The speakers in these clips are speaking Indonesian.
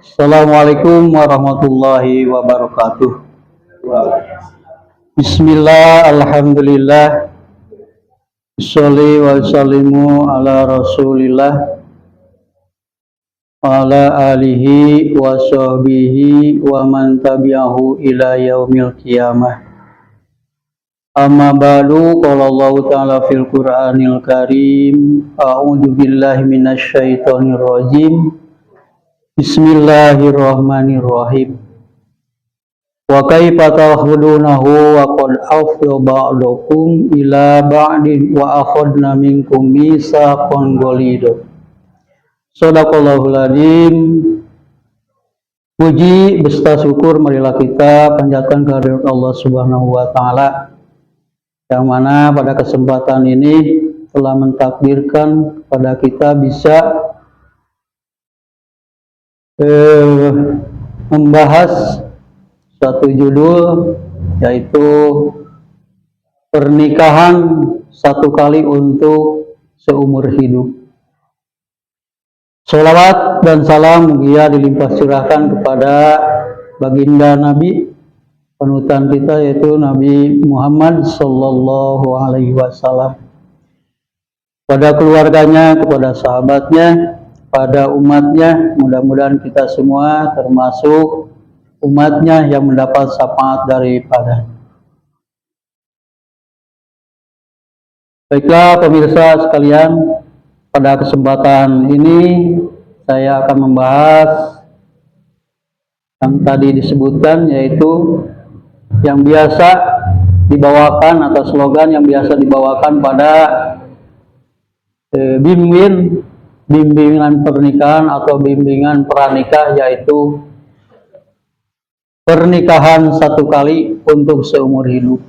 Assalamualaikum warahmatullahi wabarakatuh. Bismillah, alhamdulillah, sholli wa sallimu ala rasulillah wa ala alihi wa sahbihi wa man tabi'ahu ila yaumil qiyamah. Amma ba'du, qala Allah ta'ala fil Qur'anil Karim, a'udzu billahi minasy syaithanir rajim. Bismillahirrahmanirrahim. Wa kaifa ta'khudunahu wa qad afdha ba'dukum ila ba'din wa akhadna minkum mitsaqan ghalidha. Shadaqallahul adzim. Puji beserta syukur marilah kita panjatkan kehadirat Allah Subhanahu wa taala, yang mana pada kesempatan ini telah mentakdirkan kepada kita bisa membahas satu judul, yaitu pernikahan satu kali untuk seumur hidup. Sholawat dan salam dia dilimpah curahkan kepada baginda Nabi panutan kita, yaitu Nabi Muhammad Sallallahu Alaihi Wasallam, pada keluarganya, kepada sahabatnya, pada umatnya. Mudah-mudahan kita semua termasuk umatnya yang mendapat syafaat daripada. Baiklah pemirsa sekalian, pada kesempatan ini saya akan membahas yang tadi disebutkan, yaitu yang biasa dibawakan atau slogan yang biasa dibawakan pada bimbingan pernikahan atau bimbingan pranikah, yaitu pernikahan satu kali untuk seumur hidup.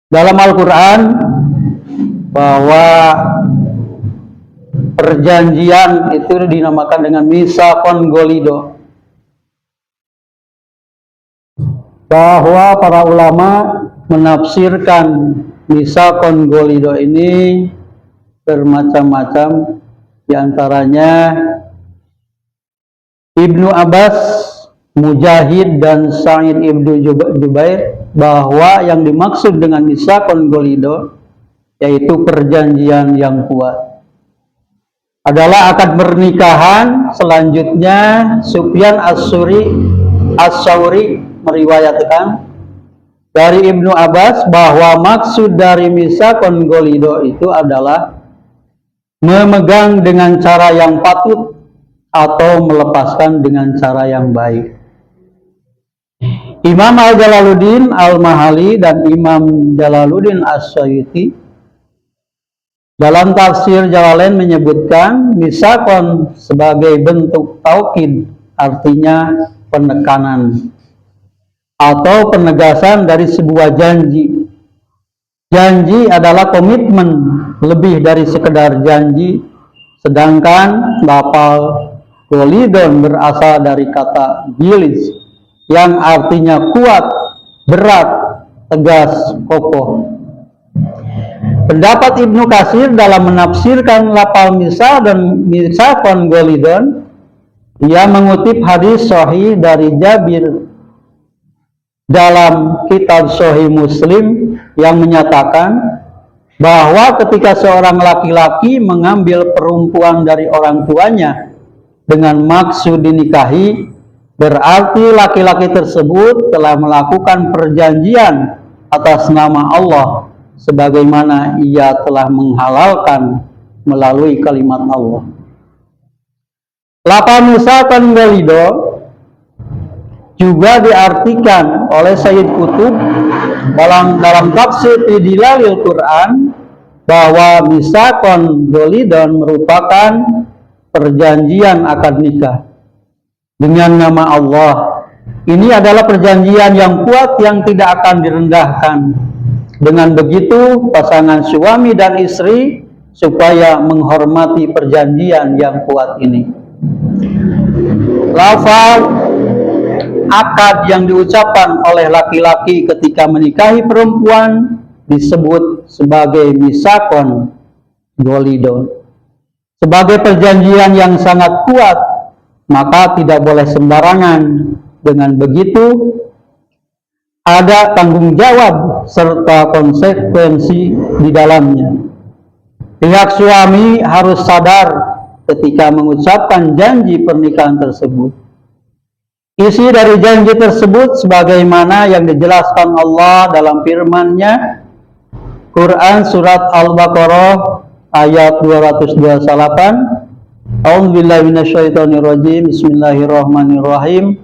Dalam Al-Quran bahwa perjanjian itu dinamakan dengan mitsaqan ghalidha, bahwa para ulama menafsirkan mitsaqan ghalidha ini bermacam-macam. Di antaranya Ibnu Abbas, Mujahid, dan Sa'id Ibnu Jubair, bahwa yang dimaksud dengan mitsaqan ghalidha yaitu perjanjian yang kuat adalah akad pernikahan. Selanjutnya Sufyan As-Tsauri meriwayatkan dari Ibnu Abbas bahwa maksud dari mitsaqan ghalidha itu adalah memegang dengan cara yang patut atau melepaskan dengan cara yang baik. Imam Al-Jalaluddin Al-Mahali dan Imam Jalaluddin As-Suyuti dalam tafsir Jalalain menyebutkan mitsaqan sebagai bentuk taukid, artinya penekanan atau penegasan dari sebuah janji. Janji adalah komitmen lebih dari sekedar janji, sedangkan lafal ghalidhon berasal dari kata gilis yang artinya kuat, berat, tegas, kokoh. Pendapat Ibnu Katsir dalam menafsirkan lafal mitsaqan ghalidhon, ia mengutip hadis sahih dari Jabir dalam kitab Sahih Muslim yang menyatakan bahwa ketika seorang laki-laki mengambil perempuan dari orang tuanya dengan maksud dinikahi, berarti laki-laki tersebut telah melakukan perjanjian atas nama Allah, sebagaimana ia telah menghalalkan melalui kalimat Allah. Lafal mitsaqan ghalidha juga diartikan oleh Sayyid Qutb dalam tafsir Dilalil Quran bahwa mitsaqan ghalidhan merupakan perjanjian akad nikah dengan nama Allah. Ini adalah perjanjian yang kuat yang tidak akan direndahkan. Dengan begitu pasangan suami dan istri supaya menghormati perjanjian yang kuat ini. Lafal akad yang diucapkan oleh laki-laki ketika menikahi perempuan disebut sebagai mitsaqan ghalidha, sebagai perjanjian yang sangat kuat maka tidak boleh sembarangan. Dengan begitu, ada tanggung jawab serta konsekuensi di dalamnya. Pihak suami harus sadar ketika mengucapkan janji pernikahan tersebut. Isi dari janji tersebut sebagaimana yang dijelaskan Allah dalam firman-Nya, Quran Surat Al-Baqarah ayat 228. A'udzubillahi minasyaitonirrajim. Bismillahirrahmanirrahim.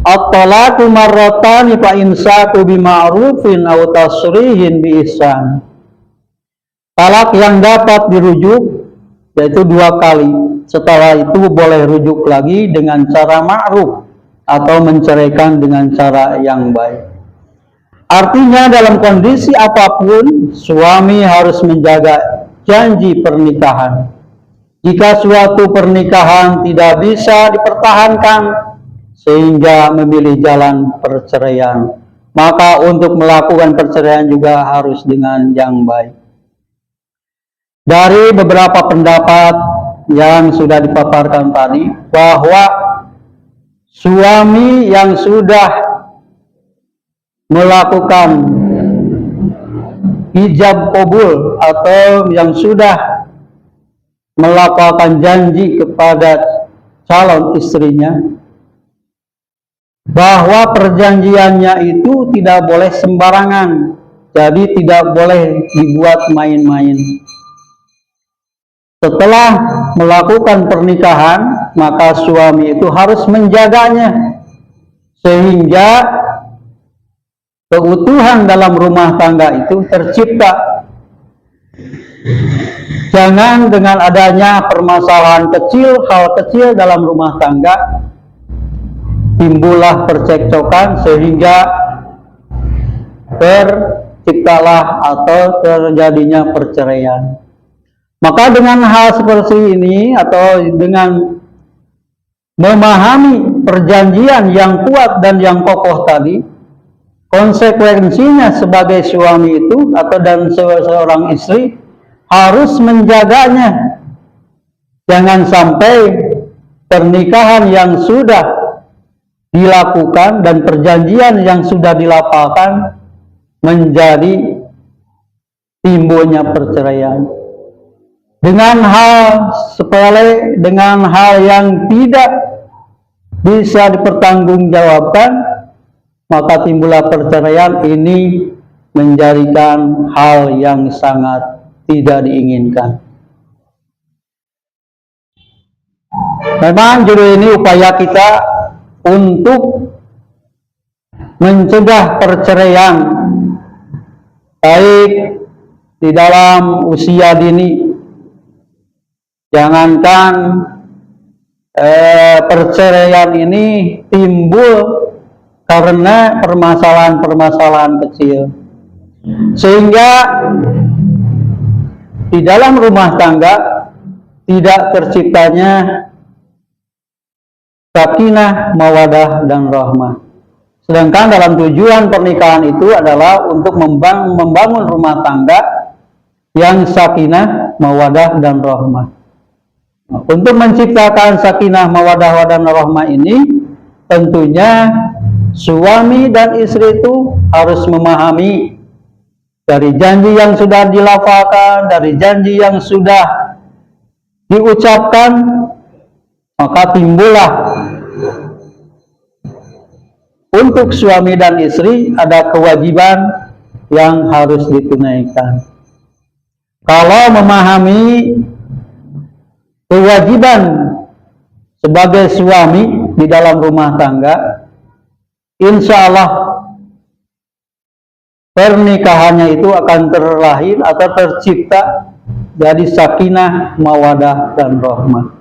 At-talaqu marratani fa imsaku bima'rufin aw tasrihin bi ihsan. Talak yang dapat dirujuk yaitu 2 kali. Setelah itu boleh rujuk lagi dengan cara ma'ruf atau menceraikan dengan cara yang baik. Artinya dalam kondisi apapun suami harus menjaga janji pernikahan. Jika suatu pernikahan tidak bisa dipertahankan sehingga memilih jalan perceraian, maka untuk melakukan perceraian juga harus dengan yang baik. Dari beberapa pendapat yang sudah dipaparkan tadi, bahwa suami yang sudah melakukan ijab qabul atau yang sudah melakukan janji kepada calon istrinya, bahwa perjanjiannya itu tidak boleh sembarangan, jadi tidak boleh dibuat main-main. Setelah melakukan pernikahan, maka suami itu harus menjaganya sehingga keutuhan dalam rumah tangga itu tercipta. Jangan dengan adanya permasalahan kecil, hal kecil dalam rumah tangga, timbullah percekcokan sehingga terciptalah atau terjadinya perceraian. Maka dengan hal seperti ini atau dengan memahami perjanjian yang kuat dan yang kokoh tadi, konsekuensinya sebagai suami itu atau dan seorang istri harus menjaganya. Jangan sampai pernikahan yang sudah dilakukan dan perjanjian yang sudah dilafalkan menjadi timbulnya perceraian. Dengan hal sepele, dengan hal yang tidak bisa dipertanggungjawabkan, maka timbullah perceraian. Ini menjadikan hal yang sangat tidak diinginkan. Memang judul ini upaya kita untuk mencegah perceraian baik di dalam usia dini. Jangankan perceraian ini timbul karena permasalahan-permasalahan kecil, sehingga di dalam rumah tangga tidak terciptanya sakinah, mawadah, dan rahmah. Sedangkan dalam tujuan pernikahan itu adalah untuk membangun rumah tangga yang sakinah, mawadah, dan rahmah. Untuk menciptakan sakinah, mawadah, dan rahmah ini, tentunya suami dan istri itu harus memahami dari janji yang sudah dilafalkan, dari janji yang sudah diucapkan, maka timbullah untuk suami dan istri ada kewajiban yang harus ditunaikan. Kalau memahami kewajiban sebagai suami di dalam rumah tangga, insya Allah pernikahannya itu akan terlahir atau tercipta jadi sakinah, mawadah, dan rahmah,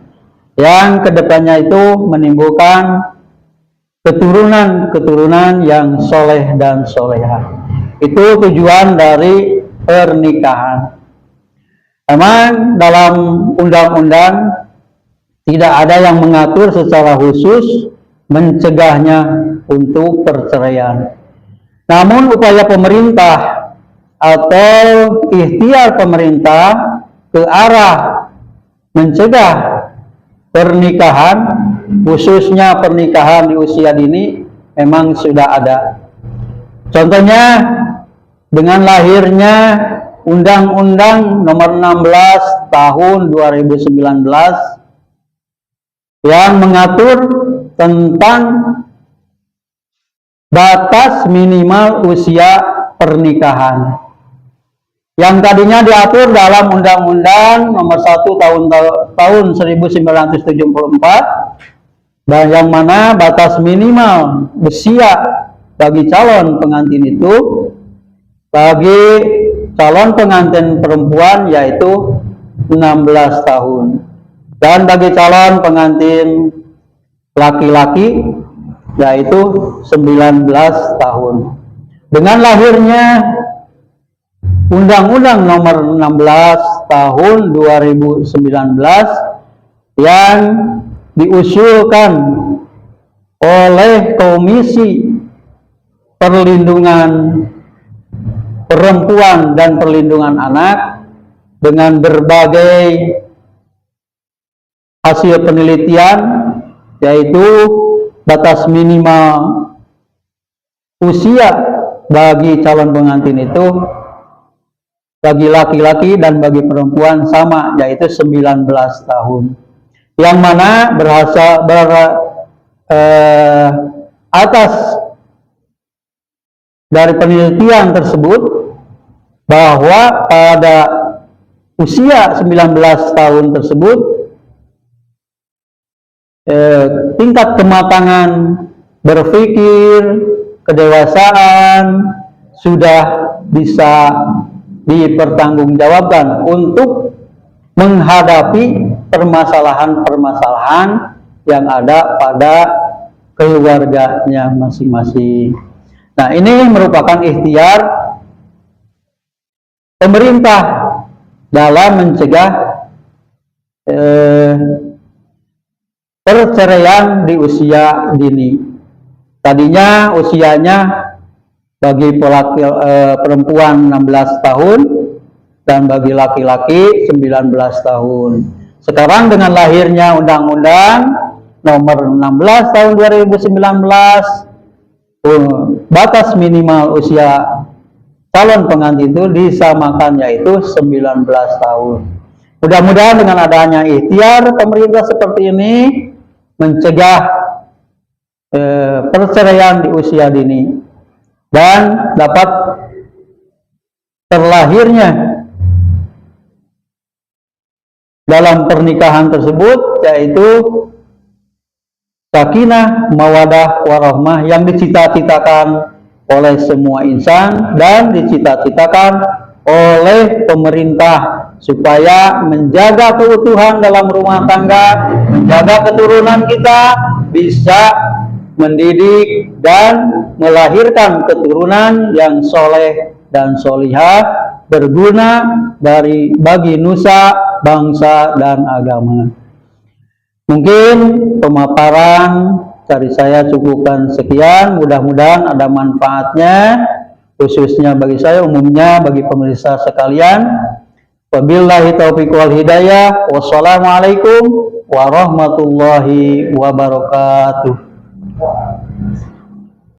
yang kedepannya itu menimbulkan keturunan-keturunan yang soleh dan solehah. Itu tujuan dari pernikahan. Memang dalam undang-undang tidak ada yang mengatur secara khusus mencegahnya untuk perceraian. Namun upaya pemerintah atau ikhtiar pemerintah ke arah mencegah pernikahan khususnya pernikahan di usia dini memang sudah ada. Contohnya dengan lahirnya Undang-Undang Nomor 16 Tahun 2019 yang mengatur tentang batas minimal usia pernikahan. Yang tadinya diatur dalam Undang-Undang Nomor 1 tahun 1974, dan yang mana batas minimal usia bagi calon pengantin itu, bagi calon pengantin perempuan yaitu 16 tahun, dan bagi calon pengantin laki-laki yaitu 19 tahun. Dengan lahirnya Undang-Undang Nomor 16 Tahun 2019 yang diusulkan oleh Komisi Perlindungan Perempuan dan Perlindungan Anak dengan berbagai hasil penelitian, yaitu batas minimal usia bagi calon pengantin itu bagi laki-laki dan bagi perempuan sama, yaitu 19 tahun. Yang mana atas dari penelitian tersebut bahwa pada usia 19 tahun tersebut tingkat kematangan berpikir, kedewasaan sudah bisa dipertanggungjawabkan untuk menghadapi permasalahan-permasalahan yang ada pada keluarganya masing-masing. Nah, ini merupakan ikhtiar pemerintah dalam mencegah perceraian di usia dini. Tadinya usianya bagi perempuan 16 tahun dan bagi laki-laki 19 tahun. Sekarang dengan lahirnya Undang-Undang Nomor 16 Tahun 2019, batas minimal usia calon pengantin itu disamakan, yaitu 19 tahun. Mudah-mudahan dengan adanya ikhtiar pemerintah seperti ini mencegah perceraian di usia dini dan dapat terlahirnya dalam pernikahan tersebut, yaitu sakinah, mawadah, warahmah yang dicita-citakan oleh semua insan dan dicita-citakan oleh pemerintah supaya menjaga keutuhan dalam rumah tangga, menjaga keturunan kita bisa mendidik dan melahirkan keturunan yang soleh dan solihah, berguna bagi nusa, bangsa, dan agama. Mungkin pemaparan dari saya cukupkan sekian, mudah-mudahan ada manfaatnya, khususnya bagi saya, umumnya bagi pemirsa sekalian. Wabillahi taufiq wal hidayah. Wassalamualaikum warahmatullahi wabarakatuh.